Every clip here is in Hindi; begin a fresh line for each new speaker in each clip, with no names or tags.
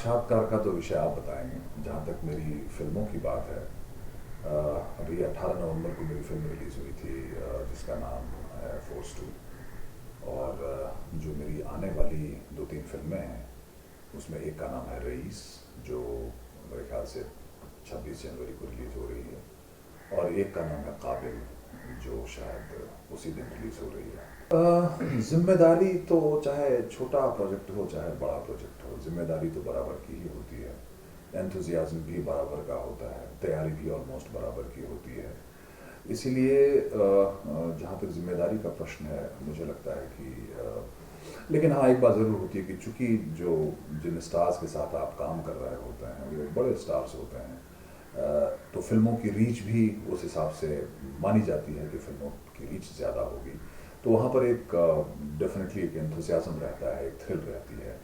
साक्षात्कार का तो विषय आप बताएंगे। जहाँ तक मेरी फिल्मों की बात है, अभी 18 नवंबर को मेरी फिल्म रिलीज़ हुई थी, जिसका नाम है फोर्स 2। और जो मेरी आने वाली 2-3 फिल्में हैं, उसमें एक का नाम है रईस, जो मेरे ख्याल से 26 जनवरी को रिलीज़ हो रही है, और एक का नाम है काबिल, जो शायद उसी दिन रिलीज़ हो रही है। जिम्मेदारी तो चाहे छोटा प्रोजेक्ट हो चाहे बड़ा प्रोजेक्ट हो, जिम्मेदारी तो बराबर की ही होती है। एंथुजियाज्म भी बराबर का होता है, तैयारी भी ऑलमोस्ट बराबर की होती है। इसीलिए जहाँ तक जिम्मेदारी का प्रश्न है, मुझे लगता है कि लेकिन हाँ, एक बात ज़रूर होती है कि चूंकि जिन स्टार्स के साथ आप काम कर रहे होते हैं वो बड़े स्टार्स होते हैं, तो फिल्मों की रीच भी उस हिसाब से मानी जाती है कि फिल्मों की रीच ज़्यादा होगी। तो वहाँ पर एक डेफिनेटली एक एंथुसियाज्म रहता है, एक थ्रिल रहती है,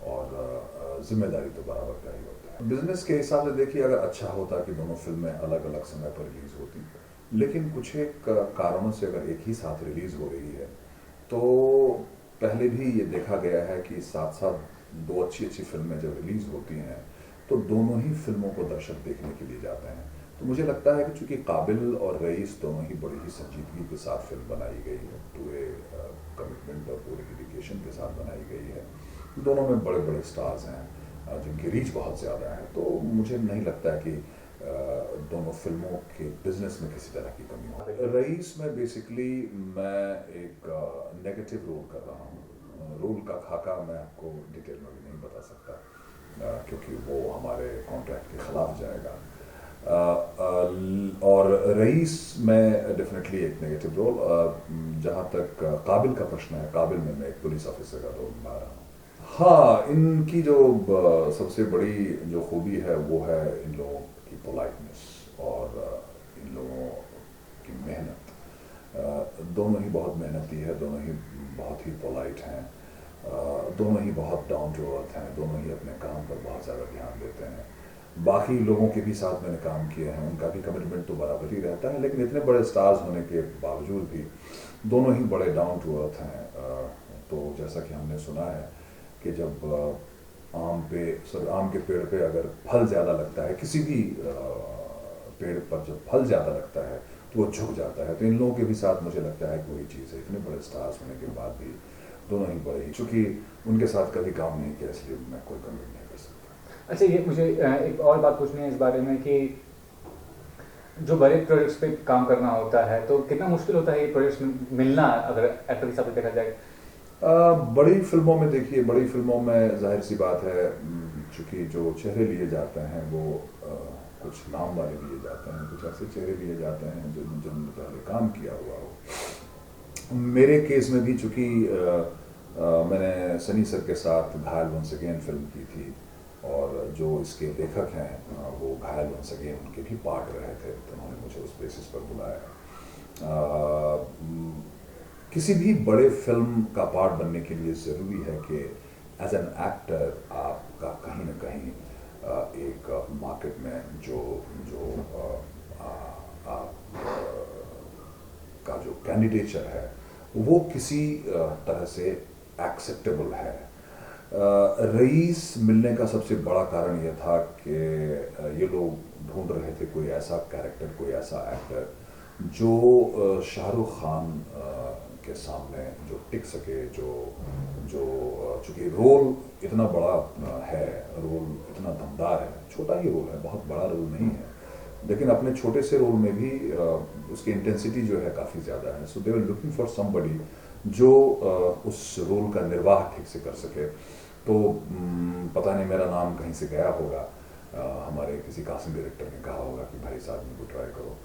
और जिम्मेदारी तो बराबर का ही होता है। बिजनेस के हिसाब से देखिए, अगर अच्छा होता कि दोनों फिल्में अलग अलग समय पर रिलीज़ होती, लेकिन कुछ एक कारणों से अगर एक ही साथ रिलीज़ हो रही है, तो पहले भी ये देखा गया है कि साथ साथ दो अच्छी अच्छी फिल्में जब रिलीज़ होती हैं तो दोनों ही फिल्मों को दर्शक देखने के लिए जाते हैं। तो मुझे लगता है कि चूंकि काबिल और रईस दोनों ही बड़ी ही संजीदगी के साथ फिल्म बनाई गई है, पूरे कमिटमेंट और पूरे डेडिकेशन के साथ बनाई गई है, दोनों में बड़े बड़े स्टार्स हैं, जिनकी रीच बहुत ज़्यादा है, तो मुझे नहीं लगता है कि दोनों फिल्मों के बिजनेस में किसी तरह की कमी हो। रईस में बेसिकली मैं एक नेगेटिव रोल कर रहा हूँ। रोल का खाका मैं आपको डिटेल में भी नहीं बता सकता, क्योंकि वो हमारे कॉन्ट्रैक्ट के खिलाफ जाएगा। और रईस में डेफिनेटली एक नेगेटिव रोल। जहाँ तक काबिल का प्रश्न है, काबिल में मैं एक पुलिस ऑफिसर का रोल निभा रहा हूँ। हाँ, इनकी जो सबसे बड़ी जो खूबी है वो है इन लोगों की पोलाइटनेस और इन लोगों की मेहनत। दोनों ही बहुत मेहनती है, दोनों ही बहुत ही पोलाइट हैं, दोनों ही बहुत डाउन टू अर्थ हैं, दोनों ही अपने काम पर बहुत ज़्यादा ध्यान देते हैं। बाकी लोगों के भी साथ मैंने काम किए हैं, उनका भी कमिटमेंट तो बराबर ही रहता है, लेकिन इतने बड़े स्टार्स होने के बावजूद भी दोनों ही बड़े डाउन टू अर्थ हैं। तो जैसा कि हमने सुना है कि जब आम के पेड़ पे अगर फल ज़्यादा लगता है, किसी भी पेड़ पर जब फल ज़्यादा लगता है तो वो झुक जाता है। तो इन लोगों के भी साथ मुझे लगता है कि वही चीज़ है। इतने बड़े स्टार्स होने के बाद भी दोनों ही बड़े ही, चूँकि उनके साथ कभी काम नहीं किया इसलिए मैं कोई कमेंट नहीं कर सकता।
अच्छा, ये मुझे एक और बात पूछनी है इस बारे में कि जो बड़े प्रोजेक्ट्स पे काम करना होता है तो कितना मुश्किल होता है ये प्रोजेक्ट्स मिलना, अगर एक्टर के हिसाब से देखा जाए?
बड़ी फिल्मों में देखिए, बड़ी फिल्मों में जाहिर सी बात है, चूँकि जो चेहरे लिए जाते हैं वो कुछ नाम वाले लिए जाते हैं, कुछ ऐसे चेहरे लिए जाते हैं जिन्होंने पहले काम किया हुआ हो। मेरे केस में भी चूँकि मैंने सनी सर के साथ घायल वंस अगेन फिल्म की थी, और जो इसके लेखक हैं वो घायल वंस अगेन उनके भी पार्ट रहे थे, तो उन्होंने मुझे उस बेसिस पर बुलाया। किसी भी बड़े फिल्म का पार्ट बनने के लिए ज़रूरी है कि एज एन एक्टर आपका कहीं ना कहीं एक मार्केट में जो जो आप का जो कैंडिडेचर है वो किसी तरह से एक्सेप्टेबल है। रईस मिलने का सबसे बड़ा कारण यह था कि ये लोग ढूंढ रहे थे कोई ऐसा कैरेक्टर, कोई ऐसा एक्टर जो शाहरुख खान के सामने जो टिक सके, जो जो चूँकि रोल इतना बड़ा है, रोल इतना दमदार है, छोटा ही रोल है, बहुत बड़ा रोल नहीं है, लेकिन अपने छोटे से रोल में भी उसकी इंटेंसिटी जो है काफ़ी ज़्यादा है। सो दे वर लुकिंग फॉर समबडी जो उस रोल का निर्वाह ठीक से कर सके। तो पता नहीं मेरा नाम कहीं से गया होगा, हमारे किसी कास्टिंग डायरेक्टर ने कहा होगा कि भाई साहब इनको ट्राई करो।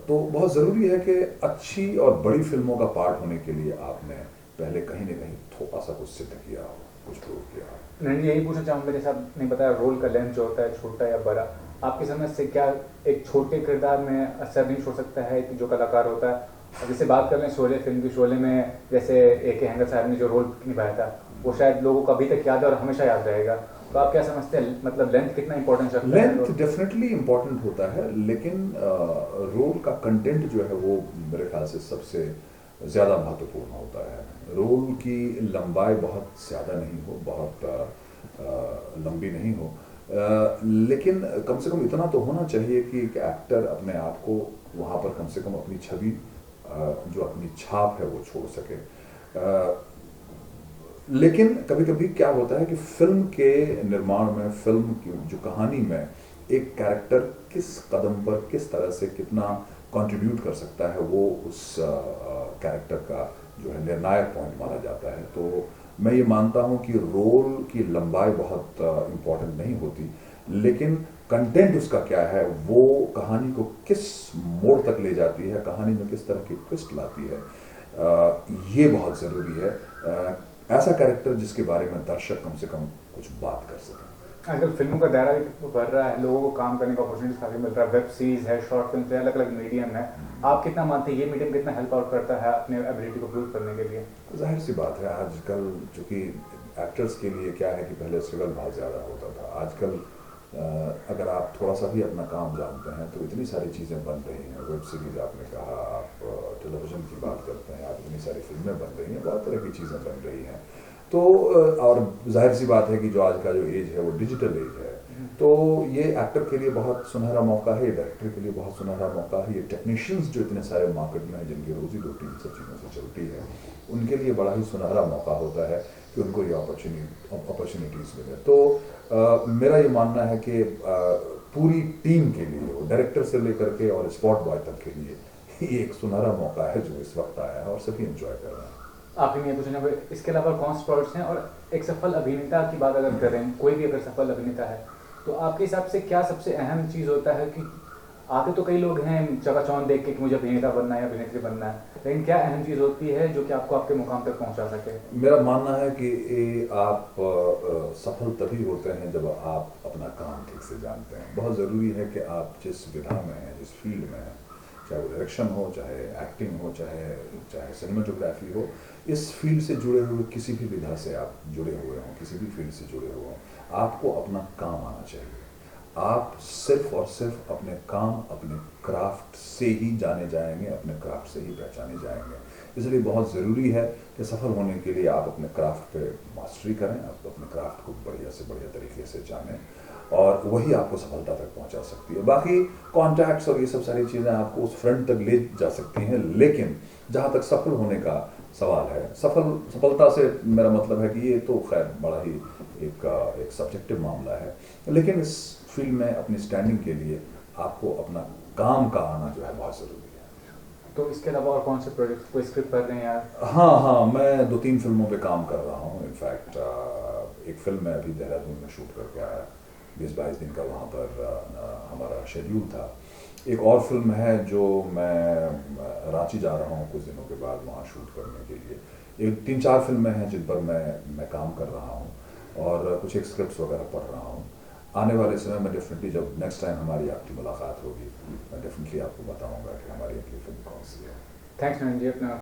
तो बहुत ज़रूरी है कि अच्छी और बड़ी फिल्मों का पार्ट होने के लिए आपने पहले कहीं ना कहीं थोड़ा सा कुछ सिद्ध किया हो, कुछ प्रूव किया हो।
नहीं, यही पूछना चाहूँगा, जैसे आपने बताया रोल का लेंथ जो होता है छोटा या बड़ा, आपकी समझ से क्या एक छोटे किरदार में असर नहीं छोड़ सकता है जो कलाकार होता है? जैसे बात कर रहे हैं शोले फिल्म की, शोले में जैसे A.K. हैंगर साहब ने जो रोल निभाया था वो शायद लोगों को अभी तक याद है और हमेशा याद रहेगा। तो आप क्या समझते हैं, मतलब लेंथ कितना इंपॉर्टेंट रखता है?
लेंथ डेफिनेटली इंपॉर्टेंट होता है, लेकिन रोल का कंटेंट जो है वो मेरे ख्याल से सबसे ज़्यादा महत्वपूर्ण होता है। रोल की लंबाई बहुत ज़्यादा नहीं हो, बहुत लंबी नहीं हो, लेकिन कम से कम इतना तो होना चाहिए कि एक एक्टर अपने आप को वहाँ पर कम से कम अपनी छवि, जो अपनी छाप है वो छोड़ सके। लेकिन कभी कभी क्या होता है कि फिल्म के निर्माण में, फिल्म की जो कहानी में एक कैरेक्टर किस कदम पर किस तरह से कितना कंट्रीब्यूट कर सकता है, वो उस कैरेक्टर का जो है निर्णायक पॉइंट माना जाता है। तो मैं ये मानता हूँ कि रोल की लंबाई बहुत इम्पोर्टेंट नहीं होती, लेकिन कंटेंट उसका क्या है, वो कहानी को किस मोड़ तक ले जाती है, कहानी में किस तरह की ट्विस्ट लाती है, ये बहुत ज़रूरी है। ऐसा कैरेक्टर जिसके बारे में दर्शक कम से कम कुछ बात कर सकें।
आजकल फिल्मों का दायरा भी बढ़ रहा है, लोगों को काम करने का अपॉर्चुनिटीज काफ़ी मिल रहा है, वेब सीरीज है, शॉर्ट फिल्म है, अलग अलग मीडियम है। आप कितना मानते हैं ये मीडियम कितना हेल्प आउट करता है अपने एबिलिटी को प्रूव करने के लिए?
जाहिर सी बात है, आजकल चूँकि एक्टर्स के लिए क्या है कि पहले स्ट्रगल बहुत ज़्यादा होता था। आजकल अगर आप थोड़ा सा भी अपना काम जानते हैं तो इतनी सारी चीज़ें बन रही हैं। वेब सीरीज़ आपने कहा, आप टेलीविज़न की बात करते हैं, आप इतनी सारी फिल्में बन रही हैं, बहुत तरह की चीज़ें बन रही हैं। तो और जाहिर सी बात है कि जो आज का जो एज है वो डिजिटल एज है, तो ये एक्टर के लिए बहुत सुनहरा मौका है, डायरेक्टर के लिए बहुत सुनहरा मौका है, ये टेक्नीशियंस जो इतने सारे मार्केट में हैं जिनकी रोजी रोटी इन सब चीज़ों से चलती है, उनके लिए बड़ा ही सुनहरा मौका होता है कि उनको ये अपॉर्चुनिटीज़ मिले। तो मेरा ये मानना है कि पूरी टीम के लिए, वो डायरेक्टर से लेकर के और स्पॉट बॉय तक के लिए ये एक सुनहरा मौका है जो इस वक्त आया है और सभी एंजॉय कर रहे हैं।
आपने ये पूछना, इसके अलावा कौन से प्रोजेक्ट्स हैं, और एक सफल अभिनेता की बात अगर करें, कोई भी अगर सफल अभिनेता है तो आपके हिसाब से क्या सबसे अहम चीज़ होता है? कि आते तो कई लोग हैं चकाचौंध देख के कि मुझे अभिनेता बनना है या अभिनेत्री बनना है, लेकिन क्या अहम चीज़ होती है जो कि आपको आपके मुकाम तक पहुंचा सके?
मेरा मानना है कि आप सफल तभी होते हैं जब आप अपना काम ठीक से जानते हैं। बहुत ज़रूरी है कि आप जिस विधा में हैं, जिस फील्ड में हैं, चाहे वो डायरेक्शन हो, चाहे एक्टिंग हो, चाहे सिनेमाटोग्राफी हो, इस फील्ड से जुड़े हुए किसी भी विधा से आप जुड़े हुए हों, किसी भी फील्ड से जुड़े हुए हों, आपको अपना काम आना चाहिए। आप सिर्फ और सिर्फ अपने काम, अपने क्राफ्ट से ही जाने जाएंगे, अपने क्राफ्ट से ही पहचाने जाएंगे। इसलिए बहुत ज़रूरी है कि सफल होने के लिए आप अपने क्राफ्ट पे मास्टरी करें, आप अपने क्राफ्ट को बढ़िया से बढ़िया तरीके से जानें, और वही आपको सफलता तक पहुंचा सकती है। बाकी कॉन्टैक्ट्स और ये सब सारी चीज़ें आपको उस फ्रंट तक ले जा सकती हैं, लेकिन जहाँ तक सफल होने का सवाल है, सफलता से मेरा मतलब है कि ये तो खैर बड़ा ही एक सब्जेक्टिव मामला है, लेकिन इस फील्ड में अपनी स्टैंडिंग के लिए आपको अपना काम का आना जो है बहुत ज़रूरी है।
तो इसके अलावा और कौन से प्रोजेक्ट, कोई स्क्रिप्ट पढ़ रहे हैं यार?
हाँ, मैं 2-3 फिल्मों पे काम कर रहा हूँ। इनफैक्ट एक फिल्म मैं अभी देहरादून में शूट करके आया, 20-22 दिन का वहाँ पर हमारा शेड्यूल था। एक और फिल्म है जो मैं रांची जा रहा हूँ कुछ दिनों के बाद वहाँ शूट करने के लिए। एक 3-4 फिल्में हैं जिन पर मैं काम कर रहा हूँ, और कुछ एक स्क्रिप्ट्स वगैरह पढ़ रहा हूँ। आने वाले समय में डेफिनेटली जब नेक्स्ट टाइम हमारी आपकी मुलाकात होगी, मैं डेफिनेटली आपको बताऊँगा कि हमारी अगली फिल्म कौन सी है।
थैंक्स नरेंद्र जी, अपना